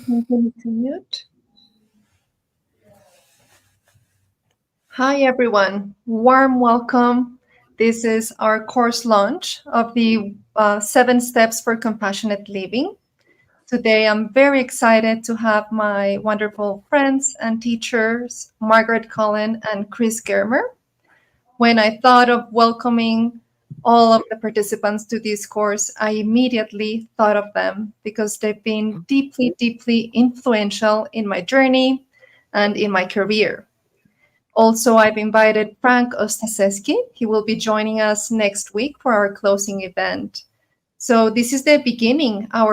Continue to mute. Hi, everyone. Warm welcome. This is our course launch of the 7 Steps for Compassionate Living. Today, I'm very excited to have my wonderful friends and teachers, Margaret Cullen and Chris Germer. When I thought of welcoming all of the participants to this course, I immediately thought of them because they've been deeply, deeply influential in my journey and in my career. Also, I've invited Frank Ostaseski. He will be joining us next week for our closing event. So this is the beginning of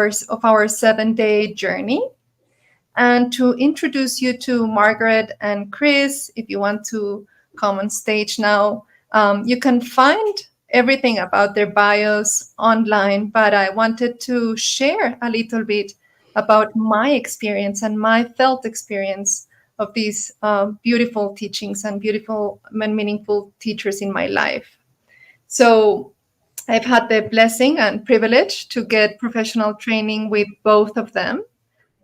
our 7-day journey. And to introduce you to Margaret and Chris, if you want to come on stage now, you can find everything about their bios online, but I wanted to share a little bit about my experience and my felt experience of these beautiful teachings and beautiful and meaningful teachers in my life. So I've had the blessing and privilege to get professional training with both of them.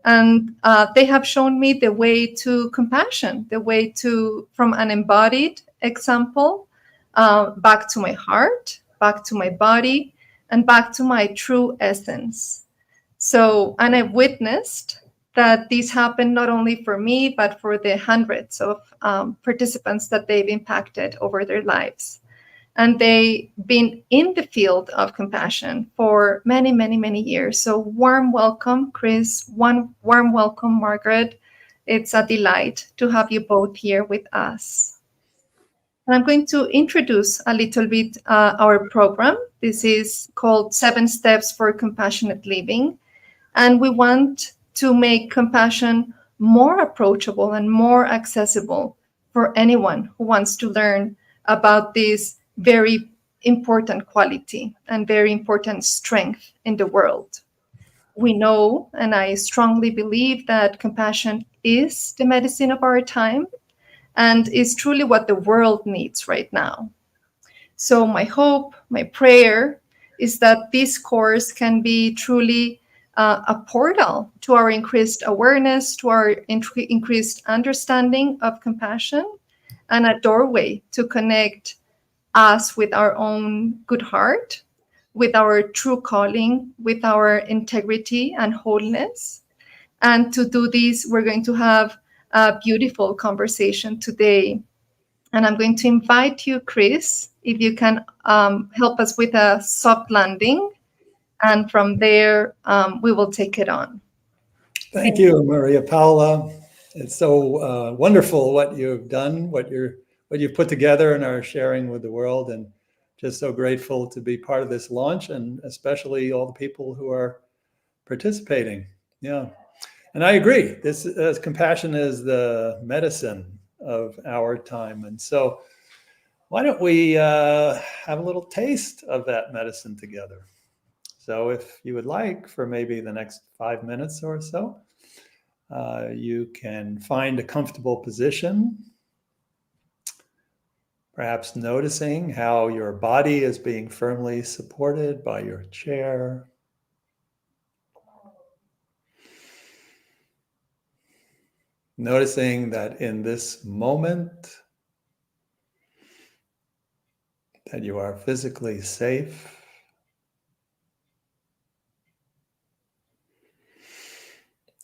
And they have shown me the way to compassion, the way to, from an embodied example, back to my heart, back to my body, and back to my true essence. So, and I've witnessed that this happened not only for me, but for the hundreds of participants that they've impacted over their lives. And they've been in the field of compassion for many, many, many years. So warm welcome, Chris. Warm welcome, Margaret. It's a delight to have you both here with us. And I'm going to introduce a little bit our program. This is called 7 Steps for Compassionate Living. And we want to make compassion more approachable and more accessible for anyone who wants to learn about this very important quality and very important strength in the world. We know, and I strongly believe, that compassion is the medicine of our time and is truly what the world needs right now. So my hope, my prayer is that this course can be truly a portal to our increased awareness, to our increased understanding of compassion, and a doorway to connect us with our own good heart, with our true calling, with our integrity and wholeness. And to do this, we're going to have a beautiful conversation today. And I'm going to invite you, Chris, if you can help us with a soft landing. And from there, we will take it on. Thank you, Maria Paula. It's so wonderful what you've done, what you've put together and are sharing with the world, and just so grateful to be part of this launch, and especially all the people who are participating. Yeah, and I agree. This compassion is the medicine of our time, and so why don't we have a little taste of that medicine together? So if you would like, for maybe the next 5 minutes or so, you can find a comfortable position, perhaps noticing how your body is being firmly supported by your chair. Noticing that in this moment that you are physically safe.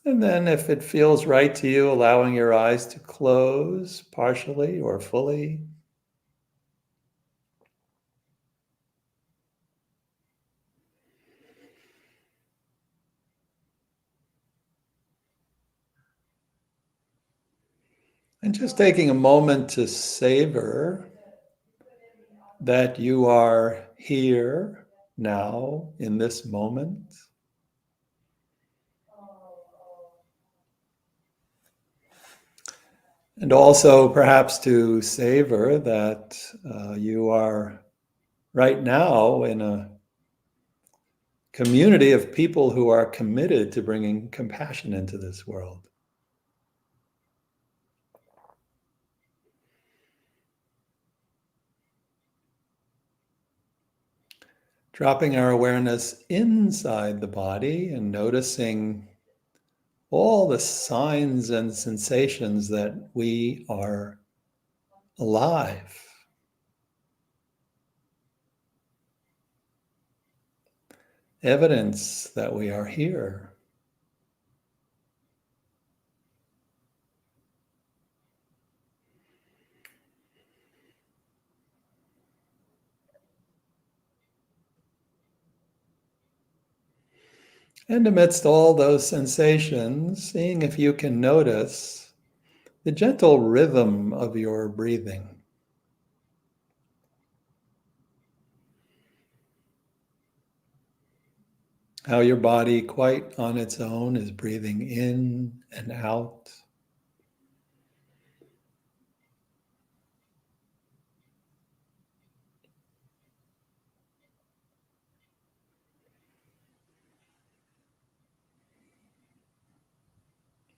And then if it feels right to you, allowing your eyes to close partially or fully. And just taking a moment to savor that you are here now in this moment. And also perhaps to savor that you are right now in a community of people who are committed to bringing compassion into this world. Dropping our awareness inside the body and noticing all the signs and sensations that we are alive, evidence that we are here. And amidst all those sensations, seeing if you can notice the gentle rhythm of your breathing. How your body, quite on its own, is breathing in and out.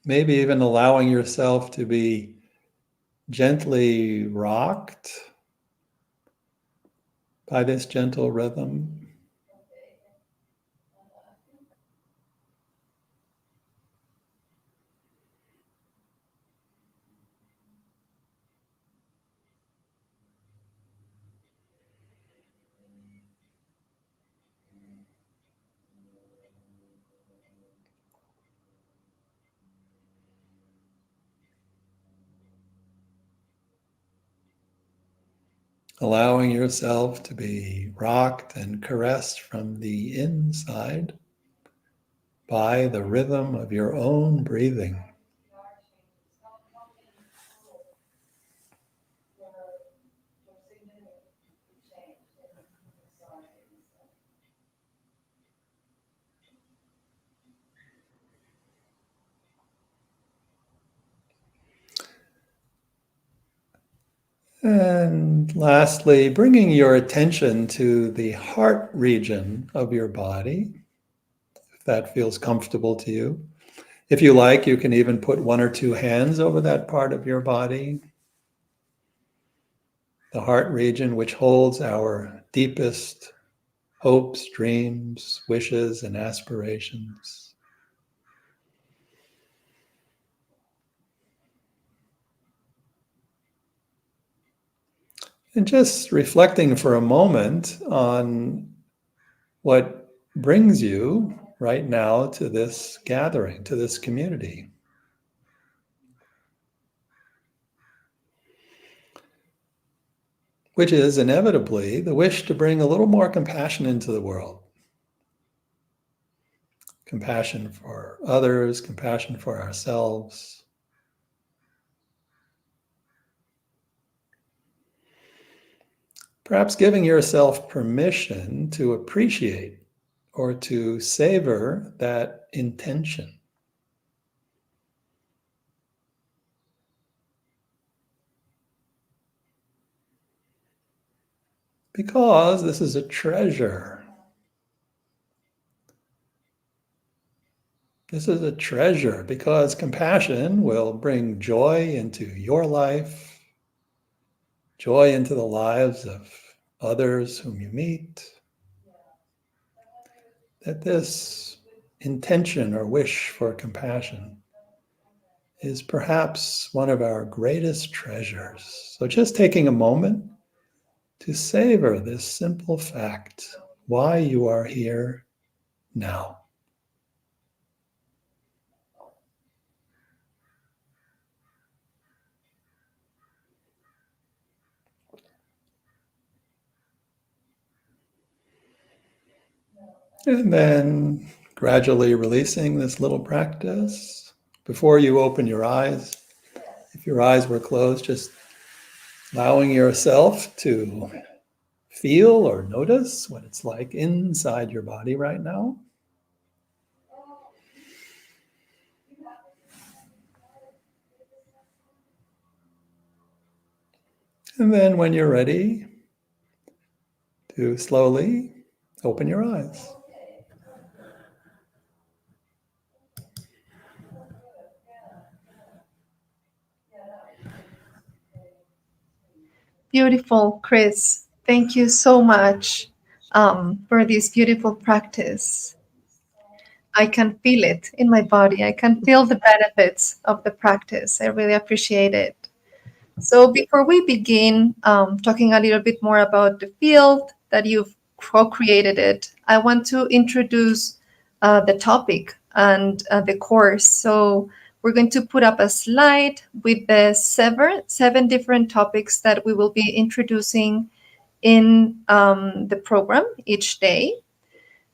Maybe even allowing yourself to be gently rocked by this gentle rhythm. Allowing yourself to be rocked and caressed from the inside by the rhythm of your own breathing. And lastly, bringing your attention to the heart region of your body, if that feels comfortable to you. If you like, you can even put one or two hands over that part of your body. The heart region, which holds our deepest hopes, dreams, wishes, and aspirations. And just reflecting for a moment on what brings you right now to this gathering, to this community. Which is inevitably the wish to bring a little more compassion into the world. Compassion for others, compassion for ourselves. Perhaps giving yourself permission to appreciate or to savor that intention. Because this is a treasure. This is a treasure because compassion will bring joy into your life, joy into the lives of others whom you meet. That this intention or wish for compassion is perhaps one of our greatest treasures. So just taking a moment to savor this simple fact, why you are here now. And then gradually releasing this little practice. Before you open your eyes, if your eyes were closed, just allowing yourself to feel or notice what it's like inside your body right now. And then when you're ready, to slowly open your eyes. Beautiful, Chris. Thank you so much for this beautiful practice. I can feel it in my body. I can feel the benefits of the practice. I really appreciate it. So before we begin talking a little bit more about the field that you've co-created it, I want to introduce the topic and the course. So we're going to put up a slide with the seven different topics that we will be introducing in the program each day.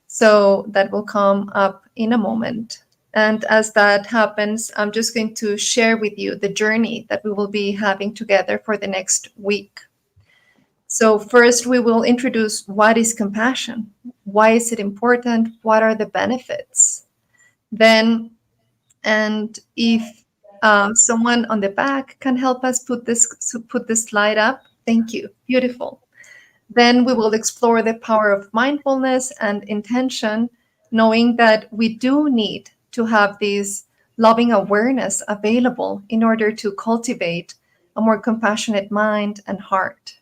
So that will come up in a moment. And as that happens, I'm just going to share with you the journey that we will be having together for the next week. So, first, we will introduce what is compassion? Why is it important? What are the benefits? Then, and if someone on the back can help us put this slide up, thank you. Beautiful. Then we will explore the power of mindfulness and intention, knowing that we do need to have this loving awareness available in order to cultivate a more compassionate mind and heart.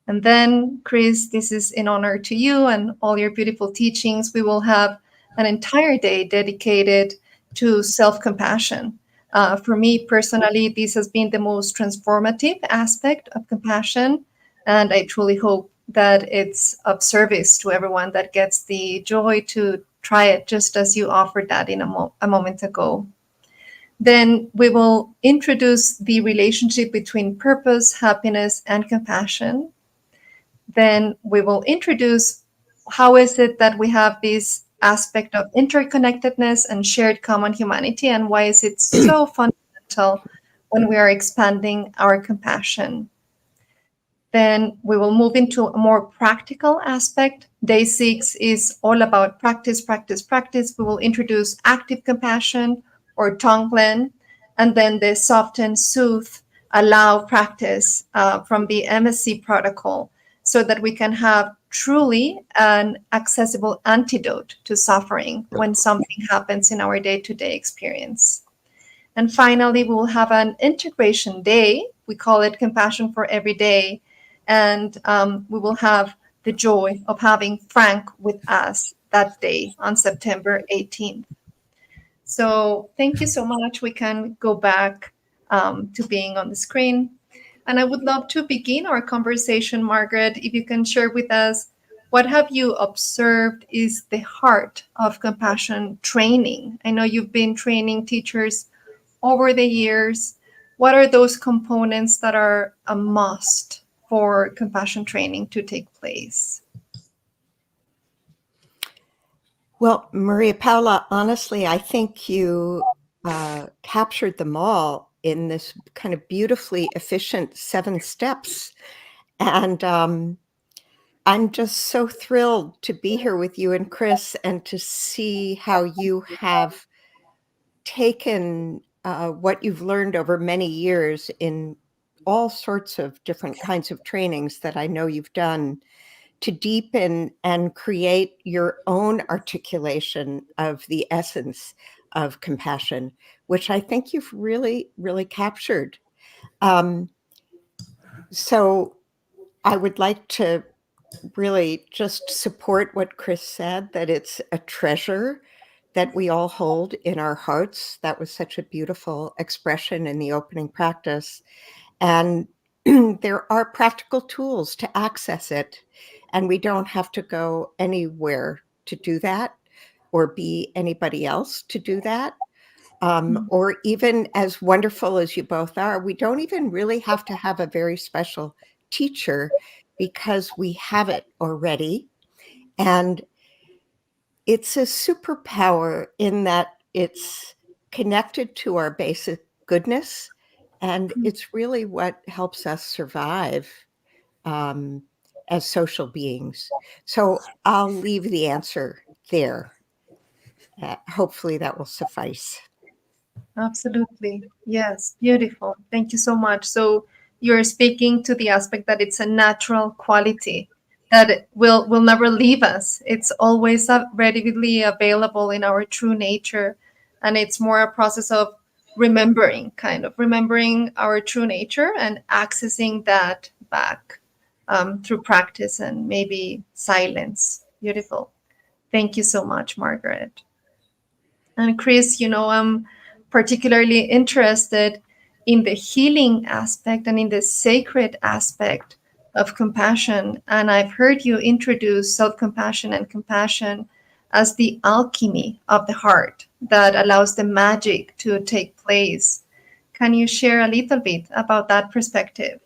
And then, Chris, this is in honor to you and all your beautiful teachings. We will have an entire day dedicated to self compassion. For me personally, this has been the most transformative aspect of compassion. And I truly hope that it's of service to everyone that gets the joy to try it, just as you offered that in a moment ago. Then we will introduce the relationship between purpose, happiness, and compassion. Then we will introduce how is it that we have this aspect of interconnectedness and shared common humanity, and why is it so fundamental when we are expanding our compassion. Then we will move into a more practical aspect. Day 6 is all about practice, practice, practice. We will introduce active compassion or Tonglen, and then the soften, soothe, allow practice from the MSC protocol, so that we can have truly an accessible antidote to suffering when something happens in our day-to-day experience. And finally, we will have an integration day. We call it Compassion for Every Day. And we will have the joy of having Frank with us that day on September 18th. So thank you so much. We can go back to being on the screen. And I would love to begin our conversation, Margaret, if you can share with us what have you observed is the heart of compassion training. I know you've been training teachers over the years. What are those components that are a must for compassion training to take place? Well, Maria Paula, honestly, I think you captured them all in this kind of beautifully efficient 7 steps. And I'm just so thrilled to be here with you and Chris and to see how you have taken what you've learned over many years in all sorts of different kinds of trainings that I know you've done to deepen and create your own articulation of the essence of compassion, which I think you've really, really captured. So I would like to really just support what Chris said, that it's a treasure that we all hold in our hearts. That was such a beautiful expression in the opening practice. And there are practical tools to access it, and we don't have to go anywhere to do that or be anybody else to do that. Or even as wonderful as you both are, we don't even really have to have a very special teacher because we have it already. And it's a superpower in that it's connected to our basic goodness, and it's really what helps us survive as social beings. So I'll leave the answer there. Hopefully that will suffice. Absolutely. Yes. Beautiful. Thank you so much. So you're speaking to the aspect that it's a natural quality that it will never leave us. It's always readily available in our true nature. And it's more a process of remembering, kind of remembering our true nature and accessing that back through practice and maybe silence. Beautiful. Thank you so much, Margaret. And Chris, I'm particularly interested in the healing aspect and in the sacred aspect of compassion. And I've heard you introduce self compassion and compassion as the alchemy of the heart that allows the magic to take place. Can you share a little bit about that perspective?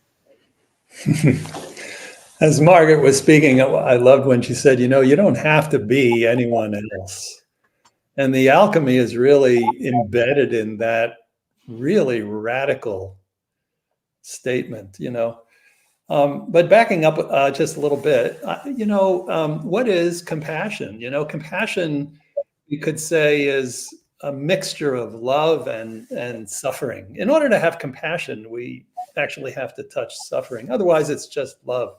As Margaret was speaking, I loved when she said, you don't have to be anyone else. And the alchemy is really embedded in that really radical statement. But backing up just a little bit, what is compassion? Compassion, you could say, is a mixture of love and suffering. In order to have compassion, we actually have to touch suffering. Otherwise, it's just love.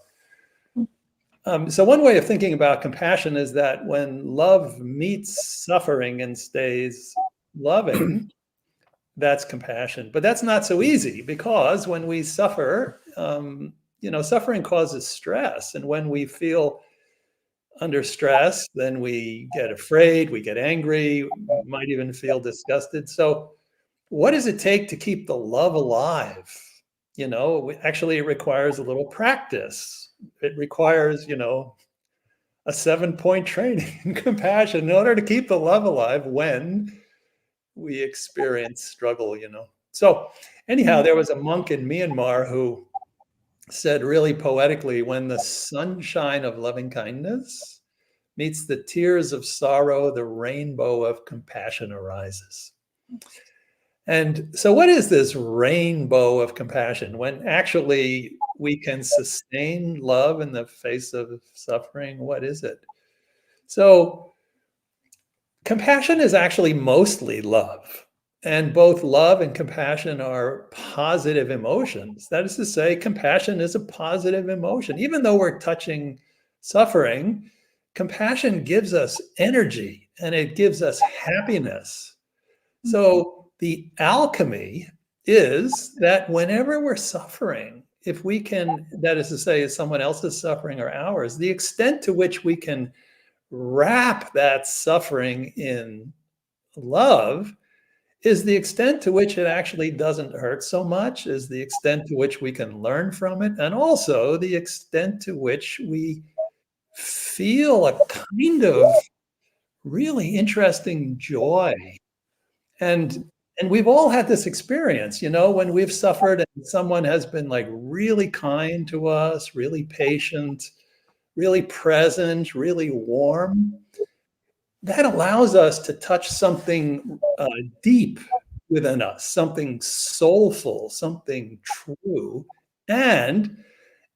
So one way of thinking about compassion is that when love meets suffering and stays loving, that's compassion. But that's not so easy, because when we suffer, suffering causes stress. And when we feel under stress, then we get afraid, we get angry, might even feel disgusted. So what does it take to keep the love alive? Actually, it requires a little practice. It requires, a 7-point training in compassion in order to keep the love alive when we experience struggle. So anyhow, there was a monk in Myanmar who said really poetically, when the sunshine of loving kindness meets the tears of sorrow, the rainbow of compassion arises. And so what is this rainbow of compassion when actually we can sustain love in the face of suffering? What is it? So compassion is actually mostly love. And both love and compassion are positive emotions. That is to say, compassion is a positive emotion. Even though we're touching suffering, compassion gives us energy and it gives us happiness. So the alchemy is that whenever we're suffering, if we can, that is to say, is someone else's suffering or ours, the extent to which we can wrap that suffering in love is the extent to which it actually doesn't hurt so much, is the extent to which we can learn from it, and also the extent to which we feel a kind of really interesting joy. And we've all had this experience, when we've suffered and someone has been like really kind to us, really patient, really present, really warm. That allows us to touch something deep within us, something soulful, something true. And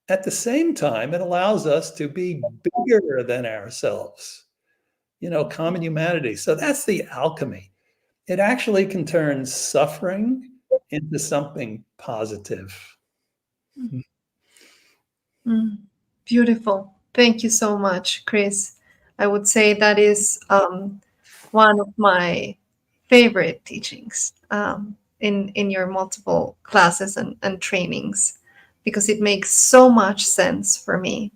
at the same time, it allows us to be bigger than ourselves, common humanity. So that's the alchemy. It actually can turn suffering into something positive. Beautiful. Thank you so much, Chris. I would say that is one of my favorite teachings in your multiple classes and trainings, because it makes so much sense for me.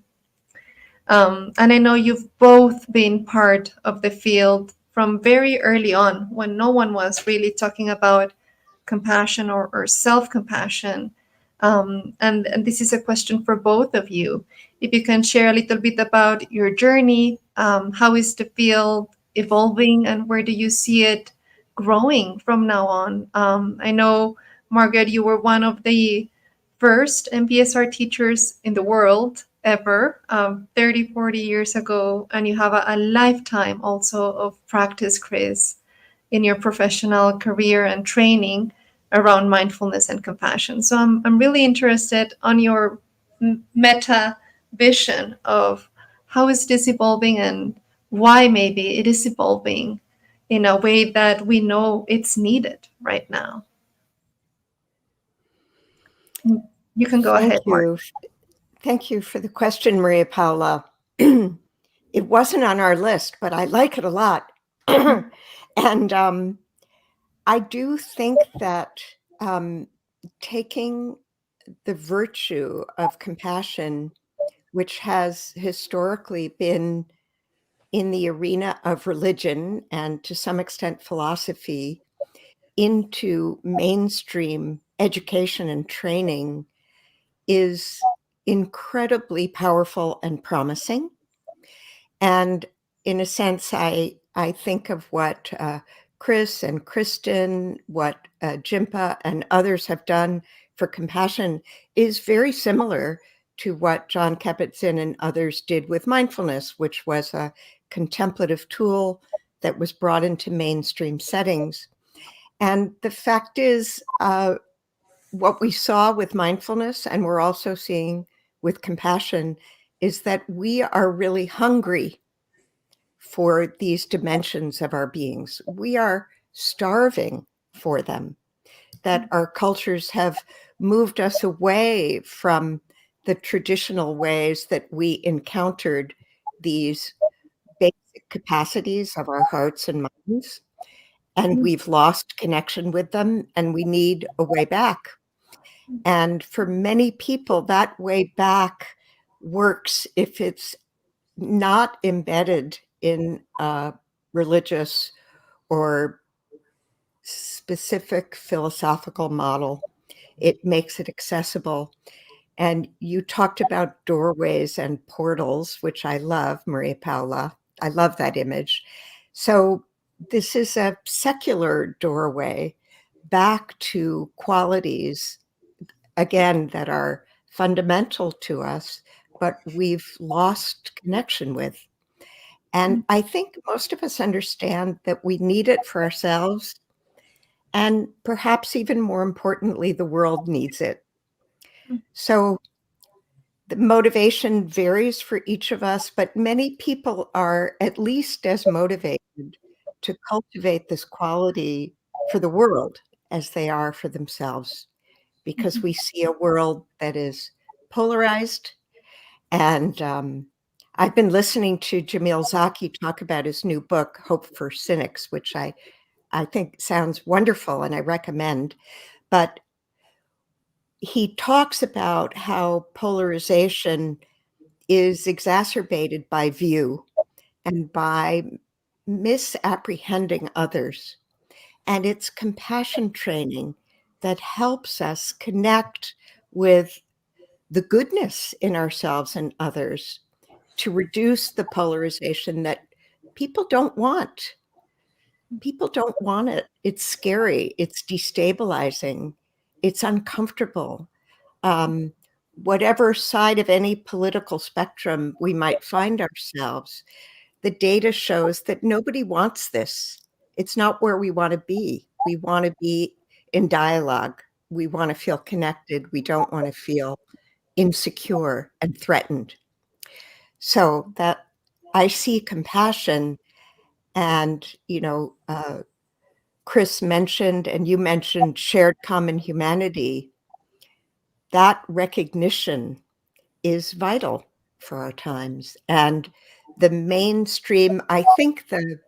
And I know you've both been part of the field from very early on, when no one was really talking about compassion or self compassion. And this is a question for both of you. If you can share a little bit about your journey, how is the field evolving, and where do you see it growing from now on? I know, Margaret, you were one of the first MBSR teachers in the world ever, 30, 40 years ago, and you have a lifetime also of practice, Chris, in your professional career and training around mindfulness and compassion. So I'm really interested on your meta vision of how is this evolving and why maybe it is evolving in a way that we know it's needed right now. You can go Thank ahead, Mark. you. Thank you for the question, Maria Paula. It wasn't on our list, but I like it a lot. And I do think that taking the virtue of compassion, which has historically been in the arena of religion and to some extent philosophy into mainstream education and training is incredibly powerful and promising. And in a sense, I think of what Chris and Kristen, what Jimpa and others have done for compassion is very similar to what John Kabat-Zinn and others did with mindfulness, which was a contemplative tool that was brought into mainstream settings. And the fact is, what we saw with mindfulness, and we're also seeing with compassion, is that we are really hungry for these dimensions of our beings. We are starving for them, that our cultures have moved us away from the traditional ways that we encountered these basic capacities of our hearts and minds, and we've lost connection with them, and we need a way back. And for many people, that way back works if it's not embedded in a religious or specific philosophical model. It makes it accessible. And you talked about doorways and portals, which I love, Maria Paula. I love that image. So this is a secular doorway back to qualities, again, that are fundamental to us, but we've lost connection with. And I think most of us understand that we need it for ourselves. And perhaps even more importantly, the world needs it. So the motivation varies for each of us, but many people are at least as motivated to cultivate this quality for the world as they are for themselves, because we see a world that is polarized. And I've been listening to Jamil Zaki talk about his new book, Hope for Cynics, which I think sounds wonderful and I recommend. But he talks about how polarization is exacerbated by view and by misapprehending others. And it's compassion training that helps us connect with the goodness in ourselves and others to reduce the polarization that people don't want. People don't want it. It's scary. It's destabilizing. It's uncomfortable. Whatever side of any political spectrum we might find ourselves, the data shows that nobody wants this. It's not where we want to be. We want to be in dialogue. We want to feel connected. We don't want to feel insecure and threatened. So that I see compassion and, Chris mentioned, and you mentioned shared common humanity. That recognition is vital for our times. And the mainstream, I think the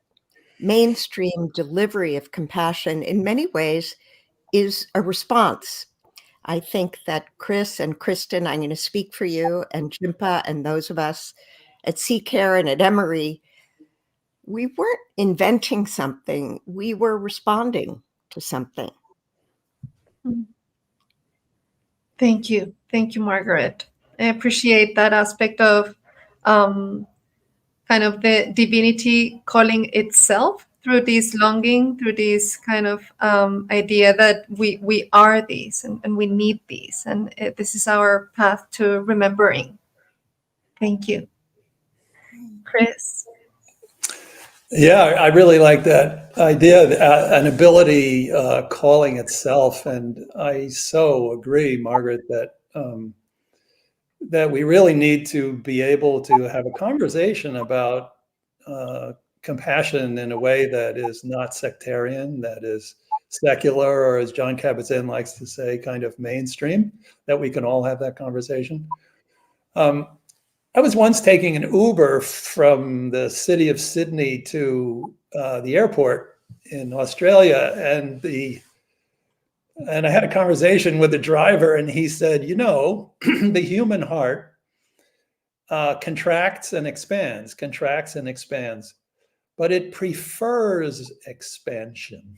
mainstream delivery of compassion in many ways is a response. I think that Chris and Kristen, I'm going to speak for you, and Jimpa and those of us at CCARE and at Emory, we weren't inventing something. We were responding to something. Thank you. Thank you, Margaret. I appreciate that aspect of kind of the divinity calling itself through this longing, through this kind of idea that we are these and we need these. And this is our path to remembering. Thank you. Chris? Yeah, I really like that idea of an ability calling itself, and I so agree, Margaret, that that we really need to be able to have a conversation about compassion in a way that is not sectarian, that is secular, or as John Kabat-Zinn likes to say, kind of mainstream, that we can all have that conversation. I was once taking an Uber from the city of Sydney to the airport in Australia, and I had a conversation with the driver, and he said, the human heart contracts and expands, but it prefers expansion.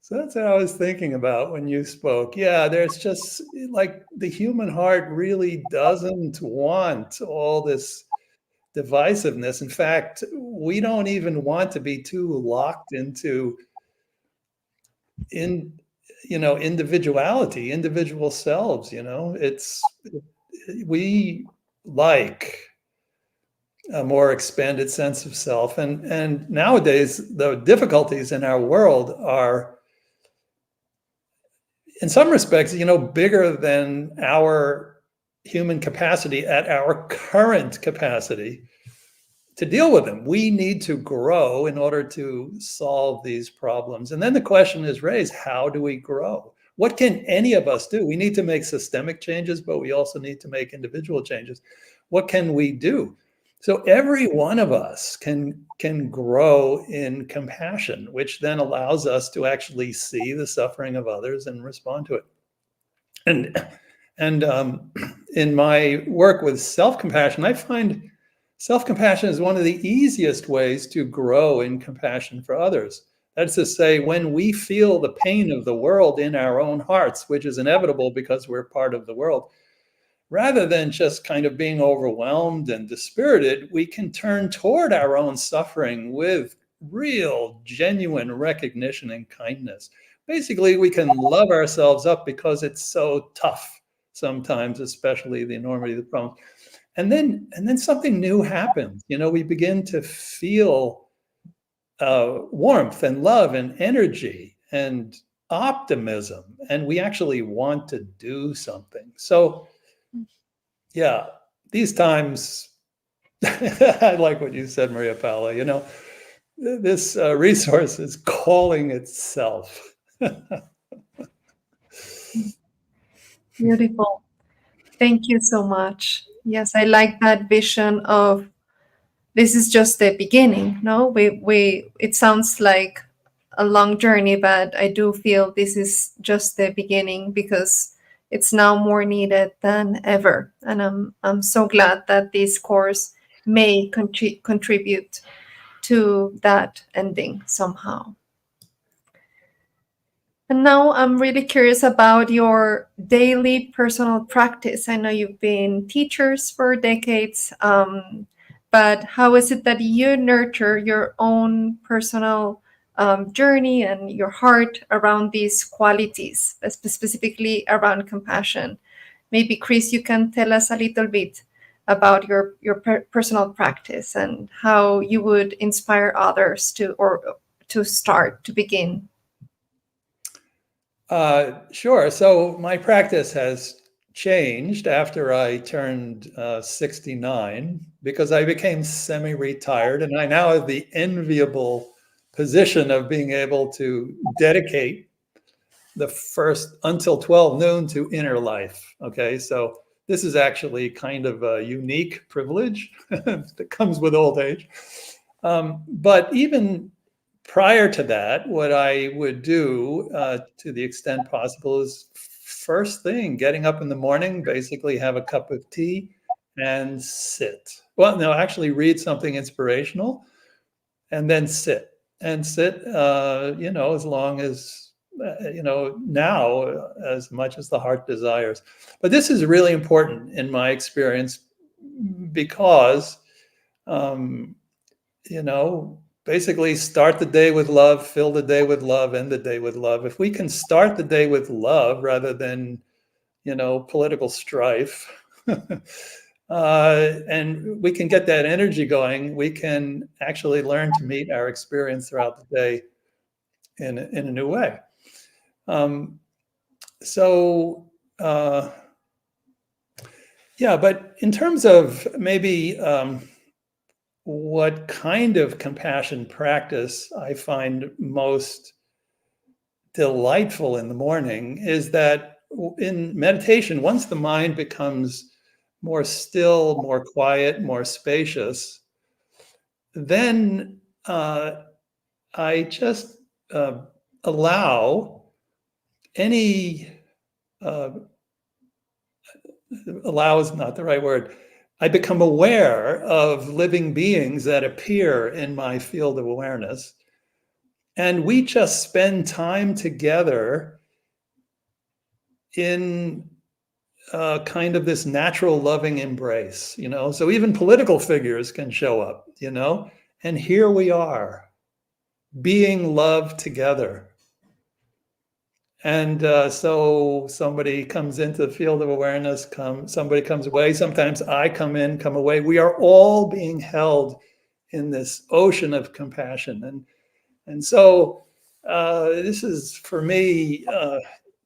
So that's what I was thinking about when you spoke. Yeah, there's just like the human heart really doesn't want all this divisiveness. In fact, we don't even want to be too locked into in individuality, individual selves. We like a more expanded sense of self, and nowadays the difficulties in our world are in some respects bigger than our human capacity at our current capacity to deal with them. We need to grow in order to solve these problems. And then the question is raised, how do we grow? What can any of us do? We need to make systemic changes, but we also need to make individual changes. What can we do? So every one of us can grow in compassion, which then allows us to actually see the suffering of others and respond to it. And in my work with self-compassion, I find self-compassion is one of the easiest ways to grow in compassion for others. That's to say, when we feel the pain of the world in our own hearts, which is inevitable because we're part of the world, rather than just kind of being overwhelmed and dispirited, we can turn toward our own suffering with real, genuine recognition and kindness. Basically, we can love ourselves up because it's so tough sometimes, especially the enormity of the problem. And then something new happens. We begin to feel warmth and love and energy and optimism, and we actually want to do something. So yeah, these times, I like what you said, Maria Paula, this resource is calling itself. Beautiful. Thank you so much. Yes, I like that vision of this is just the beginning. No, we it sounds like a long journey, but I do feel this is just the beginning because it's now more needed than ever. And I'm so glad that this course may contribute to that ending somehow. And now I'm really curious about your daily personal practice. I know you've been teachers for decades, but how is it that you nurture your own personal journey and your heart around these qualities, specifically around compassion? Maybe, Chris, you can tell us a little bit about your personal practice and how you would inspire others to begin. Sure. So my practice has changed after I turned 69 because I became semi-retired, and I now have the enviable position of being able to dedicate the first until 12 noon to inner life. Okay, so this is actually kind of a unique privilege that comes with old age. But even prior to that, what I would do to the extent possible is first thing, getting up in the morning, basically have a cup of tea and sit. Well, no, actually read something inspirational and then sit as long as, now as much as the heart desires. But this is really important in my experience because, basically start the day with love, fill the day with love, end the day with love. If we can start the day with love rather than, political strife, and we can get that energy going, we can actually learn to meet our experience throughout the day in a new way. But in terms of maybe what kind of compassion practice I find most delightful in the morning is that in meditation, once the mind becomes more still, more quiet, more spacious, then I just allow any allow is not the right word. I become aware of living beings that appear in my field of awareness. And we just spend time together in kind of this natural loving embrace, So even political figures can show up, And here we are, being loved together. And so somebody comes into the field of awareness, somebody comes away. Sometimes I come in, come away. We are all being held in this ocean of compassion. And so this is, for me,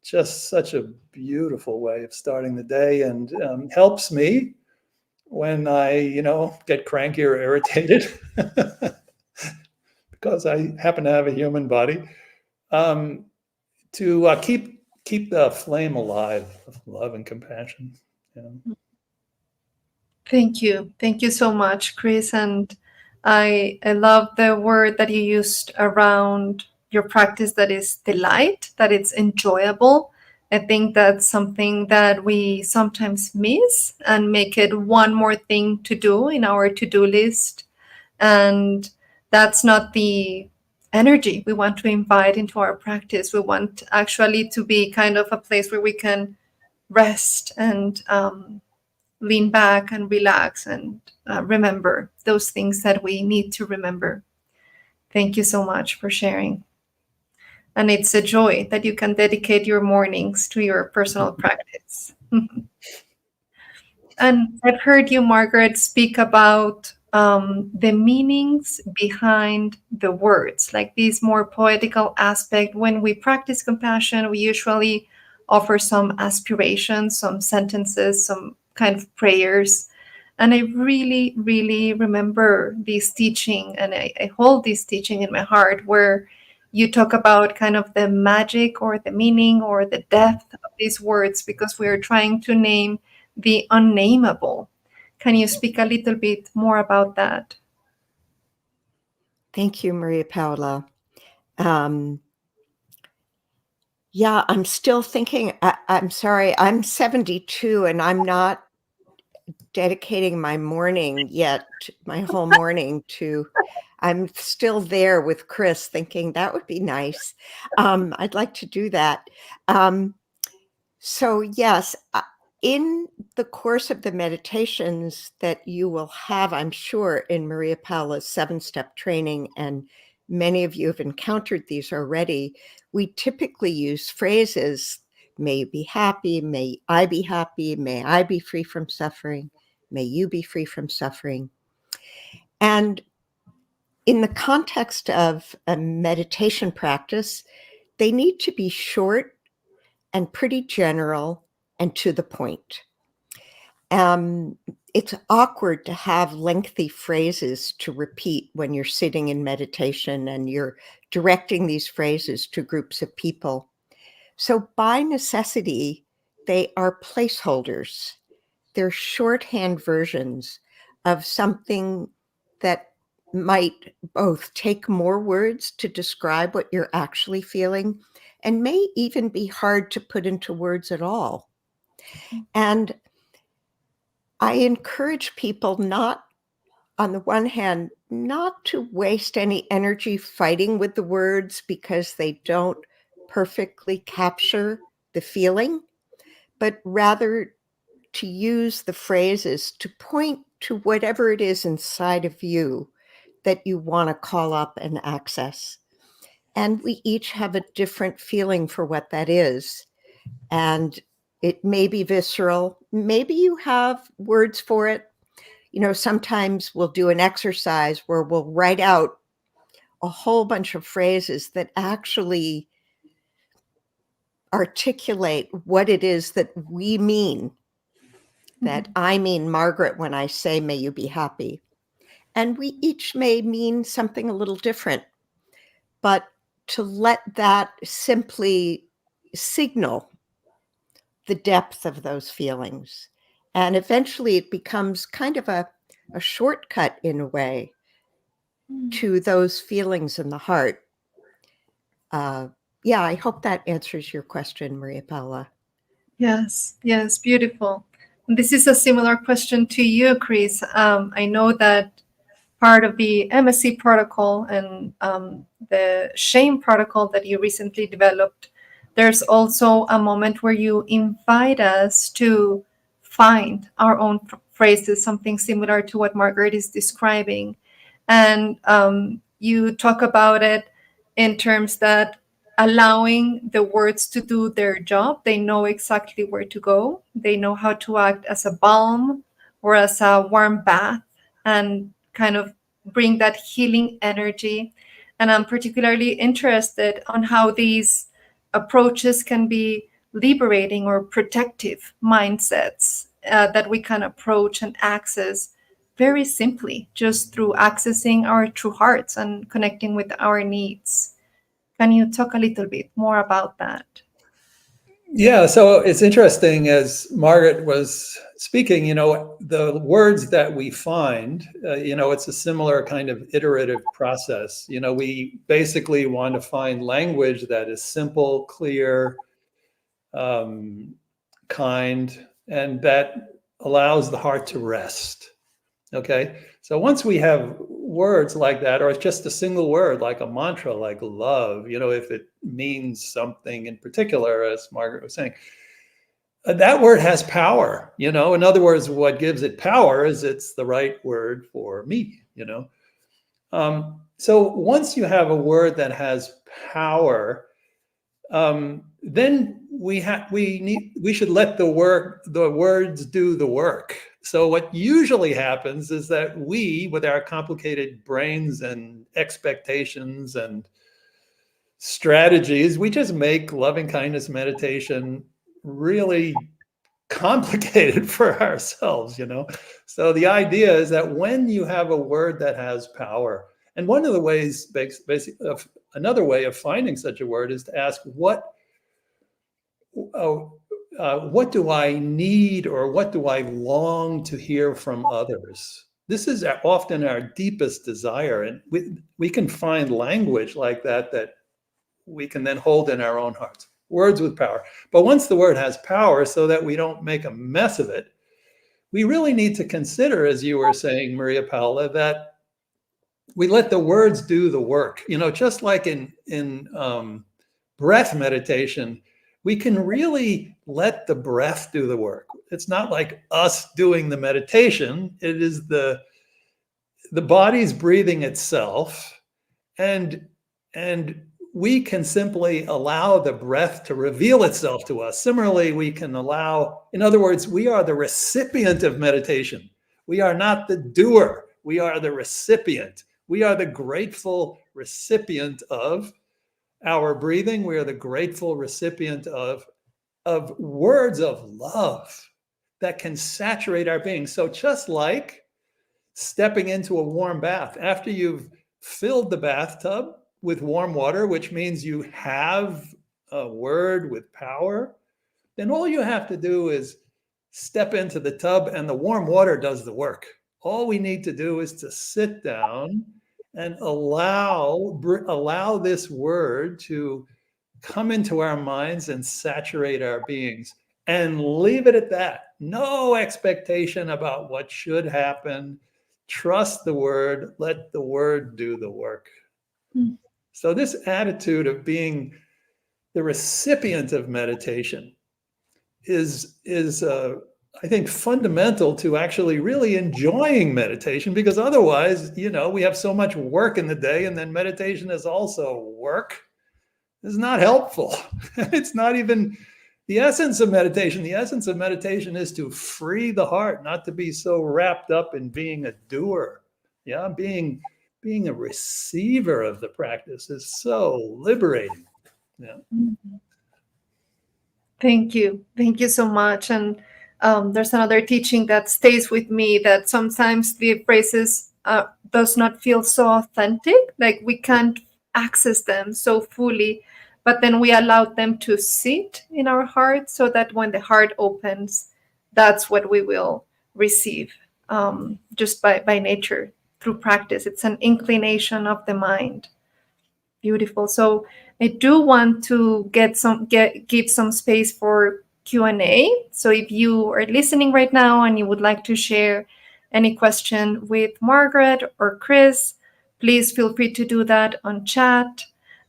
just such a beautiful way of starting the day, and helps me when I, get cranky or irritated, because I happen to have a human body. To keep the flame alive of love and compassion. Thank you. Thank you so much, Chris. And I love the word that you used around your practice, that is delight, that it's enjoyable. I think that's something that we sometimes miss and make it one more thing to do in our to-do list. And that's not the energy we want to invite into our practice. We want actually to be kind of a place where we can rest and lean back and relax and remember those things that we need to remember. Thank you so much for sharing. And it's a joy that you can dedicate your mornings to your personal practice. And I've heard you, Margaret, speak about the meanings behind the words, like this more poetical aspect. When we practice compassion, we usually offer some aspirations, some sentences, some kind of prayers. And I really, really remember this teaching, and I hold this teaching in my heart, where you talk about kind of the magic or the meaning or the depth of these words, because we are trying to name the unnameable. Can you speak a little bit more about that? Thank you, Maria Paula. Yeah, I'm still thinking. I'm sorry, I'm 72 and I'm not dedicating my morning yet, my whole morning to. I'm still there with Chris thinking that would be nice. I'd like to do that. So yes, in the course of the meditations that you will have, I'm sure, in Maria Paula's 7-step training, and many of you have encountered these already, we typically use phrases: may you be happy, may I be happy, may I be free from suffering, may you be free from suffering. And in the context of a meditation practice, they need to be short and pretty general and to the point. It's awkward to have lengthy phrases to repeat when you're sitting in meditation and you're directing these phrases to groups of people. So by necessity, they are placeholders. They're shorthand versions of something that might both take more words to describe what you're actually feeling and may even be hard to put into words at all. And I encourage people not, on the one hand, not to waste any energy fighting with the words because they don't perfectly capture the feeling, but rather to use the phrases to point to whatever it is inside of you that you want to call up and access. And we each have a different feeling for what that is. And it may be visceral. Maybe you have words for it. Sometimes we'll do an exercise where we'll write out a whole bunch of phrases that actually articulate what it is that we mean, that I mean, Margaret, when I say, may you be happy. And we each may mean something a little different, but to let that simply signal the depth of those feelings. And eventually it becomes kind of a shortcut in a way to those feelings in the heart. Yeah, I hope that answers your question, Maria Paula. Yes, yes, beautiful. This is a similar question to you, Chris. I know that part of the MSC protocol and the shame protocol that you recently developed, there's also a moment where you invite us to find our own phrases, something similar to what Margaret is describing. And you talk about it in terms that allowing the words to do their job, they know exactly where to go, they know how to act as a balm or as a warm bath, and kind of bring that healing energy. And I'm particularly interested on how these approaches can be liberating or protective mindsets that we can approach and access very simply just through accessing our true hearts and connecting with our needs. Can you talk a little bit more about that? Yeah, so it's interesting as Margaret was speaking, the words that we find, it's a similar kind of iterative process. We basically want to find language that is simple, clear, kind, and that allows the heart to rest. Okay. So once we have words like that, or it's just a single word like a mantra, like love, if it means something in particular, as Margaret was saying, that word has power. In other words, what gives it power is it's the right word for me. So once you have a word that has power, then we should let the words do the work. So what usually happens is that we, with our complicated brains and expectations and strategies, we just make loving kindness meditation really complicated for ourselves. So the idea is that when you have a word that has power, and one of the ways, basically, another way of finding such a word is to ask what do I need, or what do I long to hear from others? This is often our deepest desire, and we can find language like that we can then hold in our own hearts. Words with power. But once the word has power, so that we don't make a mess of it, we really need to consider, as you were saying, Maria Paula, that we let the words do the work. Just like in breath meditation, we can really let the breath do the work. It's not like us doing the meditation. It is the body's breathing itself, and we can simply allow the breath to reveal itself to us. Similarly, we can allow, in other words, we are the recipient of meditation. We are not the doer. We are the recipient. We are the grateful recipient of our breathing. We are the grateful recipient of words of love that can saturate our being. So just like stepping into a warm bath, after you've filled the bathtub with warm water, which means you have a word with power, then all you have to do is step into the tub and the warm water does the work. All we need to do is to sit down and allow this word to come into our minds and saturate our beings, and leave it at that. No expectation about what should happen. Trust the word, let the word do the work. Mm. So this attitude of being the recipient of meditation is I think fundamental to actually really enjoying meditation, because otherwise, we have so much work in the day, and then meditation is also work. It's not helpful. It's not even the essence of meditation. The essence of meditation is to free the heart, not to be so wrapped up in being a doer. Yeah, being a receiver of the practice is so liberating. Yeah. Mhm. Thank you. Thank you so much. And there's another teaching that stays with me, that sometimes the phrases does not feel so authentic, like we can't access them so fully, but then we allow them to sit in our heart, so that when the heart opens, that's what we will receive, just by nature, through practice. It's an inclination of the mind. Beautiful. So I do want to give some space for Q&A. So if you are listening right now and you would like to share any question with Margaret or Chris, please feel free to do that on chat.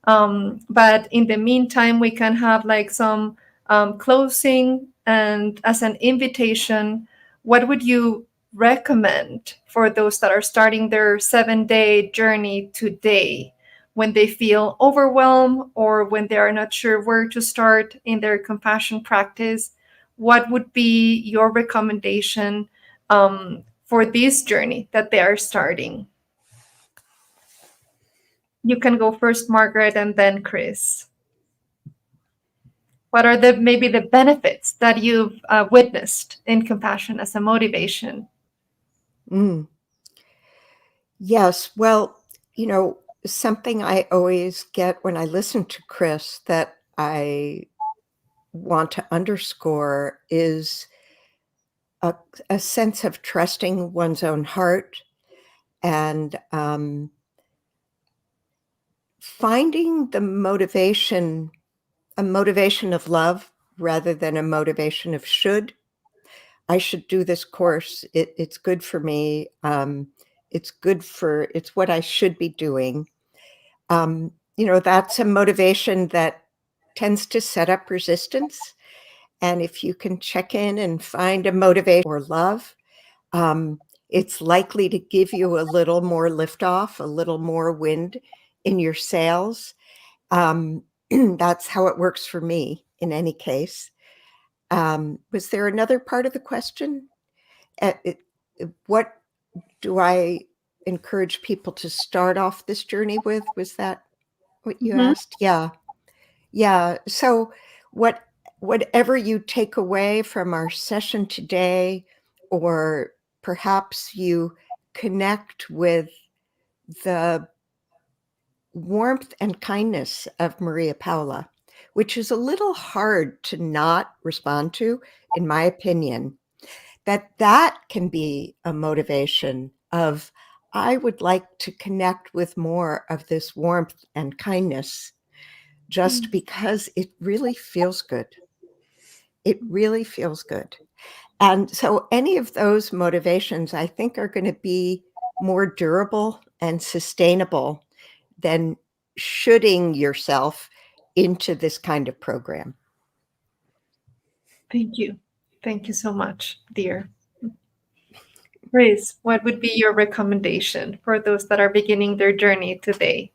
But in the meantime, we can have like some closing, and as an invitation, what would you recommend for those that are starting their 7-day journey today, when they feel overwhelmed or when they are not sure where to start in their compassion practice? What would be your recommendation for this journey that they are starting? You can go first, Margaret, and then Chris. What are maybe the benefits that you've witnessed in compassion as a motivation? Mm. Yes. Well, something I always get when I listen to Chris that I want to underscore is a sense of trusting one's own heart and finding a motivation of love rather than a motivation of should. I should do this course. It's good for me. It's what I should be doing. That's a motivation that tends to set up resistance. And if you can check in and find a motivation or love, it's likely to give you a little more liftoff, a little more wind in your sails. That's how it works for me in any case. Was there another part of the question? What do I encourage people to start off this journey with? Was that what you asked? Yeah. Yeah. So whatever you take away from our session today, or perhaps you connect with the warmth and kindness of Maria Paula, which is a little hard to not respond to, in my opinion, that can be a motivation of, I would like to connect with more of this warmth and kindness, just because it really feels good. It really feels good. And so any of those motivations, I think, are going to be more durable and sustainable than shooting yourself into this kind of program. Thank you. Thank you so much, dear. Chris, what would be your recommendation for those that are beginning their journey today?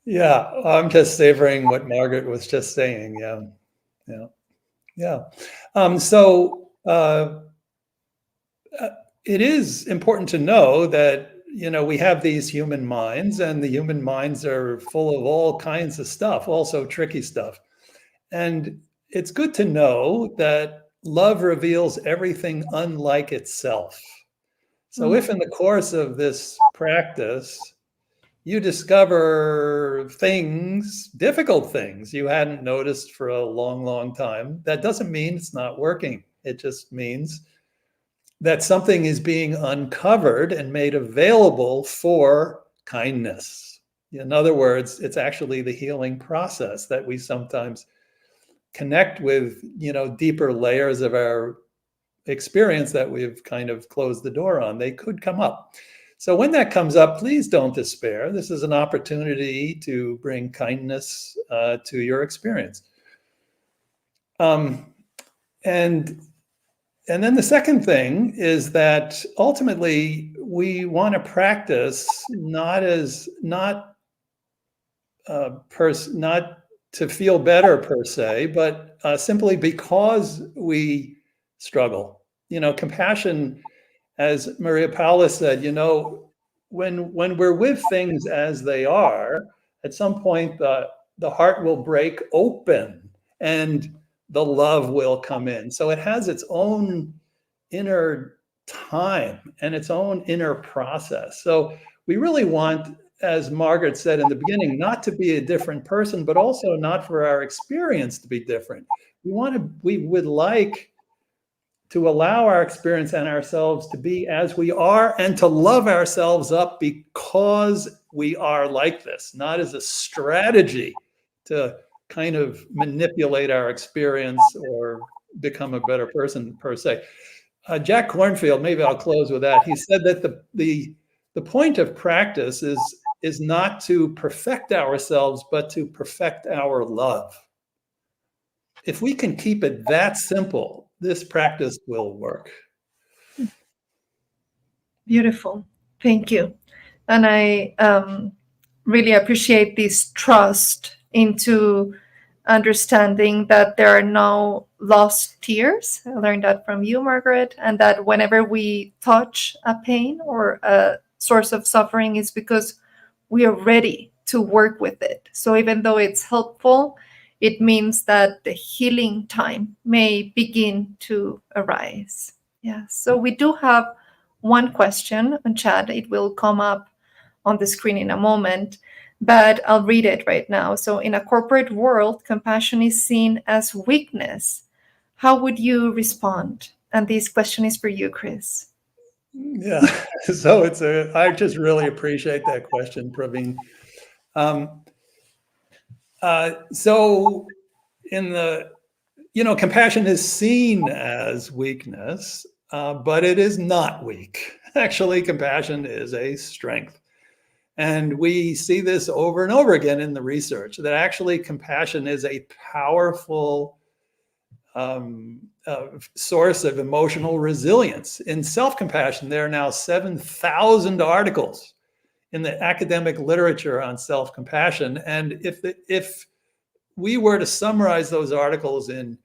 Yeah, I'm just savoring what Margaret was just saying. Yeah. It is important to know that we have these human minds, and the human minds are full of all kinds of stuff, also tricky stuff. And it's good to know that love reveals everything unlike itself. So if in the course of this practice, you discover things, difficult things you hadn't noticed for a long, long time, that doesn't mean it's not working. It just means that something is being uncovered and made available for kindness. In other words, it's actually the healing process that we sometimes connect with, deeper layers of our experience that we've kind of closed the door on. They could come up. So when that comes up, please don't despair. This is an opportunity to bring kindness to your experience. And then the second thing is that ultimately we want to practice not to feel better per se, but simply because we struggle. Compassion, as Maria Paula said, when we're with things as they are, at some point the heart will break open and the love will come in. So it has its own inner time and its own inner process. So we really want, as Margaret said in the beginning, not to be a different person, but also not for our experience to be different. We would like to allow our experience and ourselves to be as we are, and to love ourselves up because we are like this, not as a strategy to kind of manipulate our experience or become a better person per se. Jack Kornfield, maybe I'll close with that. He said that the point of practice is not to perfect ourselves, but to perfect our love. If we can keep it that simple, this practice will work. Beautiful. Thank you. And I really appreciate this trust into understanding that there are no lost tears. I learned that from you, Margaret, and that whenever we touch a pain or a source of suffering is because we are ready to work with it. So even though it's helpful, it means that the healing time may begin to arise. Yeah. So we do have one question on chat. It will come up on the screen in a moment, but I'll read it right now. So, in a corporate world, compassion is seen as weakness. How would you respond? And this question is for you, Chris. Yeah, so I just really appreciate that question, Praveen. So in compassion is seen as weakness, but it is not weak. Actually, compassion is a strength. And we see this over and over again in the research that actually compassion is a powerful source of emotional resilience. In self-compassion, there are now 7,000 articles in the academic literature on self-compassion. And if we were to summarize those articles in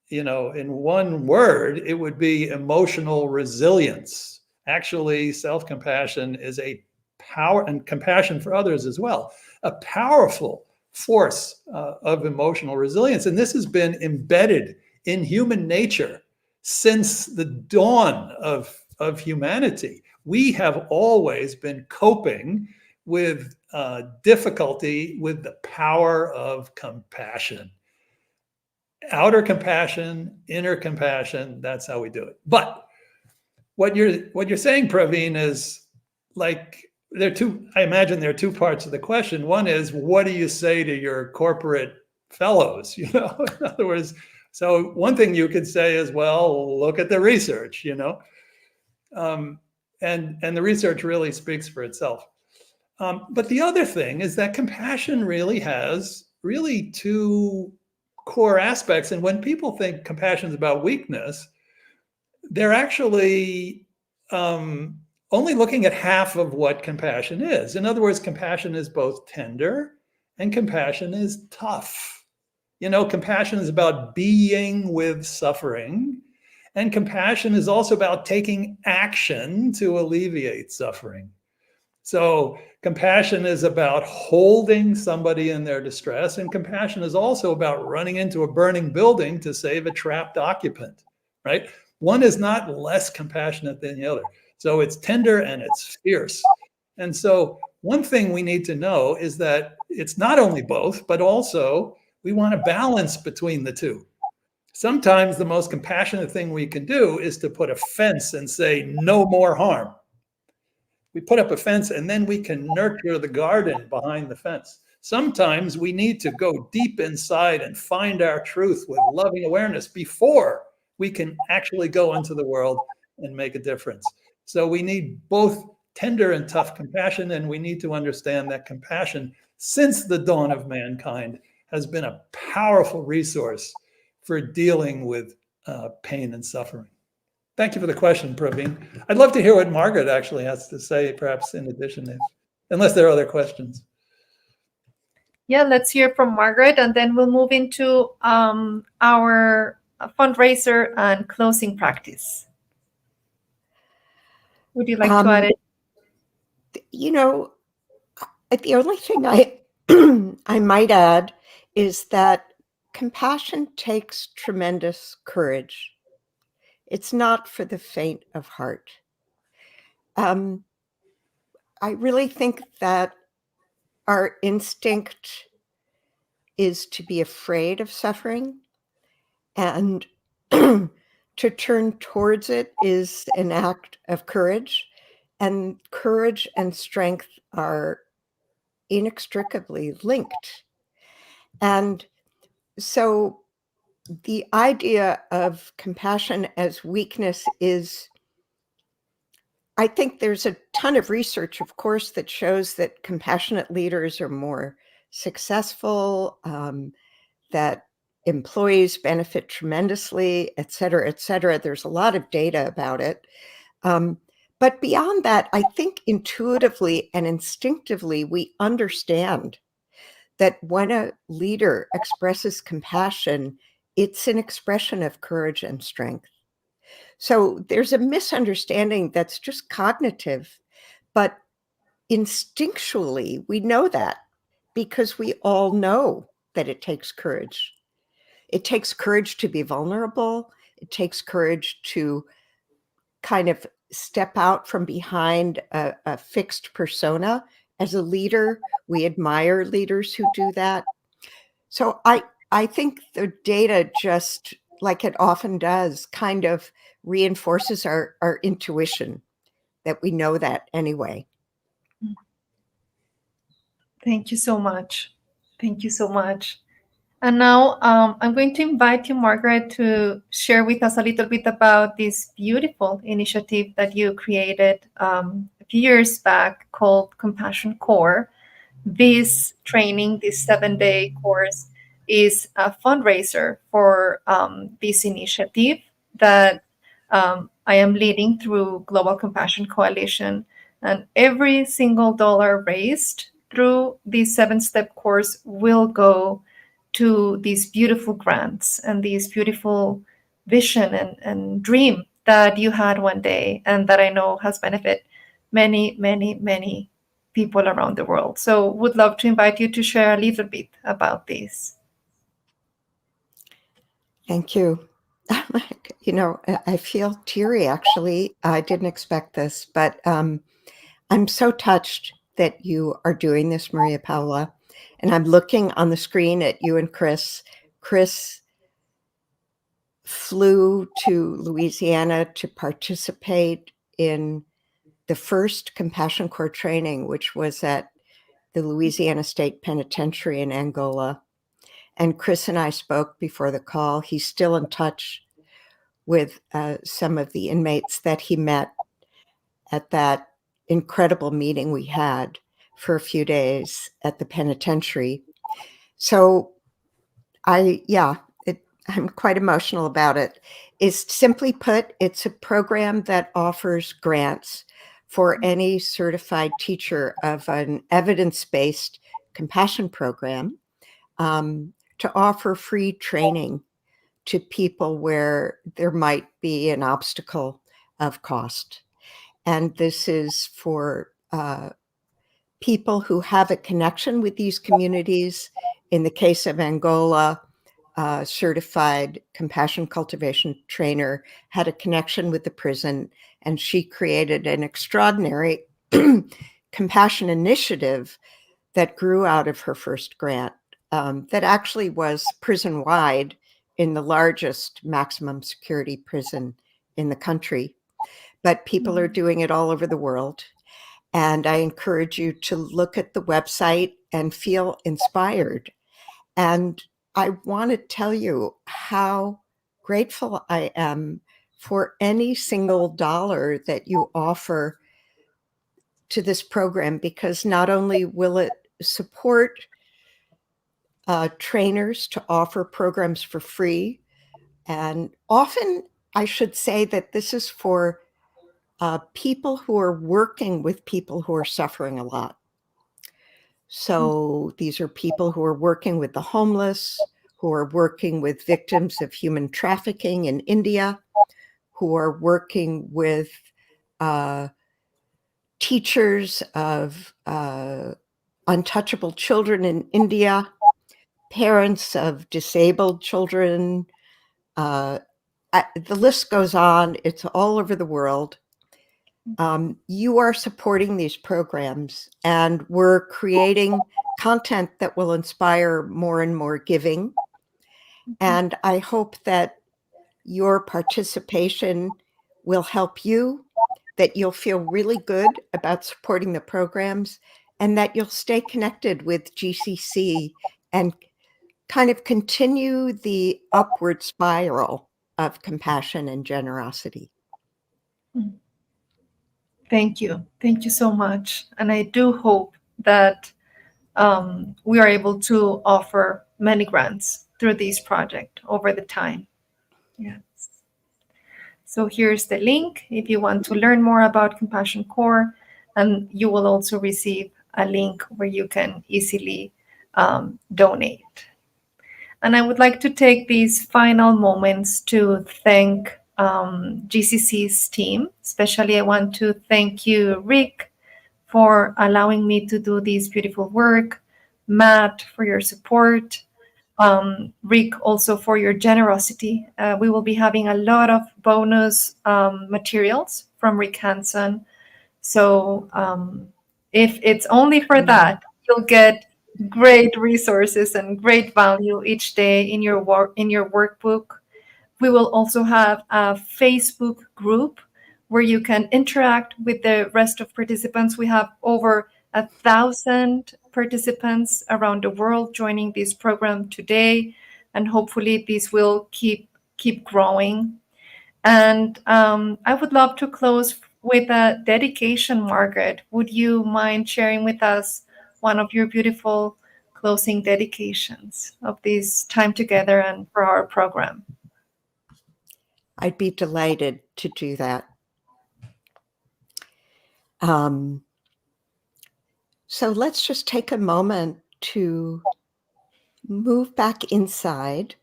one word, it would be emotional resilience. Actually, self-compassion is a power, and compassion for others as well, a powerful force of emotional resilience. And this has been embedded in human nature since the dawn of humanity. We have always been coping with difficulty with the power of compassion. Outer compassion, inner compassion, that's how we do it. But what you're saying, Praveen, is like I imagine there are two parts of the question. One is, what do you say to your corporate fellows? In other words, so one thing you could say is, well, look at the research, and the research really speaks for itself. But the other thing is that compassion really has two core aspects. And when people think compassion is about weakness, they're actually only looking at half of what compassion is. In other words, compassion is both tender and compassion is tough. Compassion is about being with suffering, and compassion is also about taking action to alleviate suffering. So compassion is about holding somebody in their distress, and compassion is also about running into a burning building to save a trapped occupant, right? One is not less compassionate than the other. So it's tender and it's fierce. And so one thing we need to know is that it's not only both, but also we want a balance between the two. Sometimes the most compassionate thing we can do is to put a fence and say, no more harm. We put up a fence and then we can nurture the garden behind the fence. Sometimes we need to go deep inside and find our truth with loving awareness before we can actually go into the world and make a difference. So we need both tender and tough compassion, and we need to understand that compassion, since the dawn of mankind, has been a powerful resource for dealing with pain and suffering. Thank you for the question, Praveen. I'd love to hear what Margaret actually has to say, perhaps in addition, unless there are other questions. Yeah, let's hear from Margaret, and then we'll move into our fundraiser and closing practice. Would you like to add it? The only thing I might add is that compassion takes tremendous courage. It's not for the faint of heart. I really think that our instinct is to be afraid of suffering, and to turn towards it is an act of courage. And courage and strength are inextricably linked. And so the idea of compassion as weakness is, I think there's a ton of research, of course, that shows that compassionate leaders are more successful, that employees benefit tremendously, et cetera, et cetera. There's a lot of data about it. But beyond that, I think intuitively and instinctively, we understand that when a leader expresses compassion, it's an expression of courage and strength. So there's a misunderstanding that's just cognitive, but instinctually, we know that because we all know that it takes courage. It takes courage to be vulnerable. It takes courage to kind of step out from behind a fixed persona. As a leader, we admire leaders who do that. So I think the data, just like it often does, kind of reinforces our intuition that we know that anyway. Thank you so much. Thank you so much. And now I'm going to invite you, Margaret, to share with us a little bit about this beautiful initiative that you created a few years back called Compassion Core. This training, this 7-day course, is a fundraiser for this initiative that I am leading through Global Compassion Coalition. And every single dollar raised through this 7-step course will go to these beautiful grants and these beautiful vision and dream that you had one day, and that I know has benefit many, many, many people around the world. So would love to invite you to share a little bit about this. Thank you. You know, I feel teary, actually. I didn't expect this, but I'm so touched that you are doing this, Maria Paula. And I'm looking on the screen at you and Chris. Chris flew to Louisiana to participate in the first Compassion Corps training, which was at the Louisiana State Penitentiary in Angola. And Chris and I spoke before the call. He's still in touch with some of the inmates that he met at that incredible meeting we had for a few days at the penitentiary. So I'm quite emotional about it. Is simply put, it's a program that offers grants for any certified teacher of an evidence-based compassion program to offer free training to people where there might be an obstacle of cost. And this is for people who have a connection with these communities. In the case of Angola, certified compassion cultivation trainer had a connection with the prison, and she created an extraordinary compassion initiative that grew out of her first grant, that actually was prison-wide in the largest maximum security prison in the country. But people are doing it all over the world. And I encourage you to look at the website and feel inspired. And I want to tell you how grateful I am for any single dollar that you offer to this program, because not only will it support trainers to offer programs for free, and often I should say that this is for people who are working with people who are suffering a lot. So these are people who are working with the homeless, who are working with victims of human trafficking in India, who are working with teachers of untouchable children in India, parents of disabled children. The list goes on. It's all over the world. You are supporting these programs, and we're creating content that will inspire more and more giving. And I hope that your participation will help you, that you'll feel really good about supporting the programs, and that you'll stay connected with GCC and kind of continue the upward spiral of compassion and generosity. Thank you. Thank you so much. And I do hope that we are able to offer many grants through this project over the time. Yes. So here's the link if you want to learn more about Compassion Core, and you will also receive a link where you can easily donate. And I would like to take these final moments to thank GCC's team. Especially, I want to thank you, Rick, for allowing me to do this beautiful work, Matt, for your support, Rick, also for your generosity. We will be having a lot of bonus materials from Rick Hansen. So if it's only for that, you'll get great resources and great value each day in your workbook. We will also have a Facebook group where you can interact with the rest of participants. We have over 1,000 participants around the world joining this program today, and hopefully this will keep growing. And I would love to close with a dedication. Margaret, would you mind sharing with us one of your beautiful closing dedications of this time together and for our program? I'd be delighted to do that. So let's just take a moment to move back inside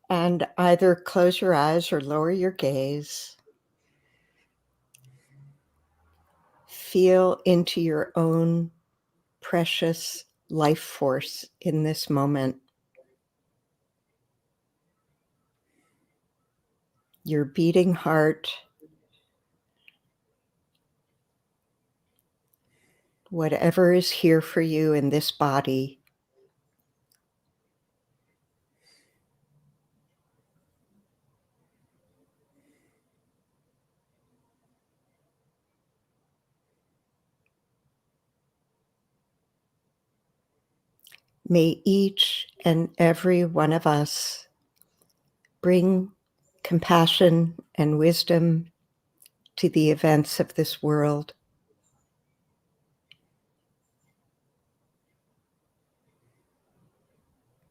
and either close your eyes or lower your gaze. Feel into your own precious life force in this moment. Your beating heart, whatever is here for you in this body. May each and every one of us bring compassion and wisdom to the events of this world.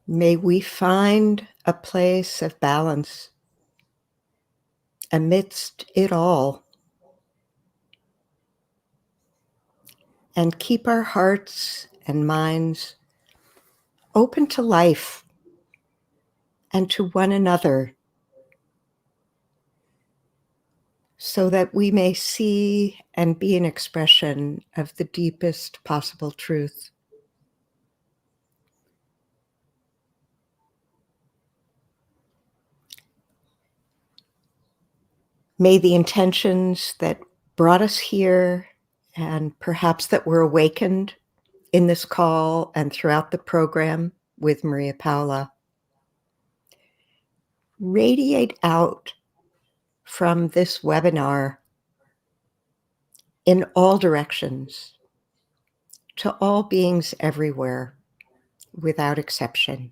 May we find a place of balance amidst it all, and keep our hearts and minds open to life and to one another, so that we may see and be an expression of the deepest possible truth. May the intentions that brought us here, and perhaps that were awakened in this call and throughout the program with Maria Paula, radiate out from this webinar in all directions to all beings everywhere, without exception.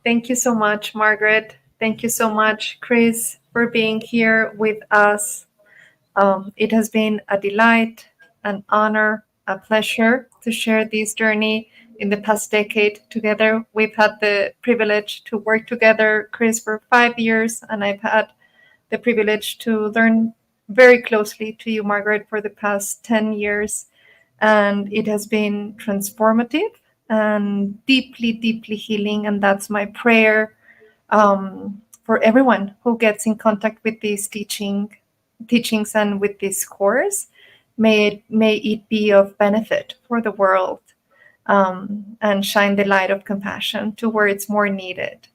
Thank you so much, Margaret. Thank you so much, Chris, for being here with us. It has been a delight, an honor, a pleasure to share this journey in the past decade together. We've had the privilege to work together, Chris, for 5 years, and I've had the privilege to learn very closely to you, Margaret, for the past 10 years. And it has been transformative and deeply, deeply healing. And that's my prayer for everyone who gets in contact with these teachings and with this course. May it be of benefit for the world, and shine the light of compassion to where it's more needed.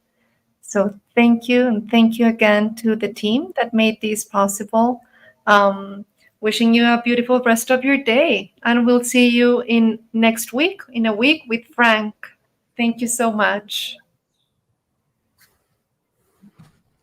So thank you, and thank you again to the team that made this possible. Wishing you a beautiful rest of your day, and we'll see you in a week with Frank. Thank you so much.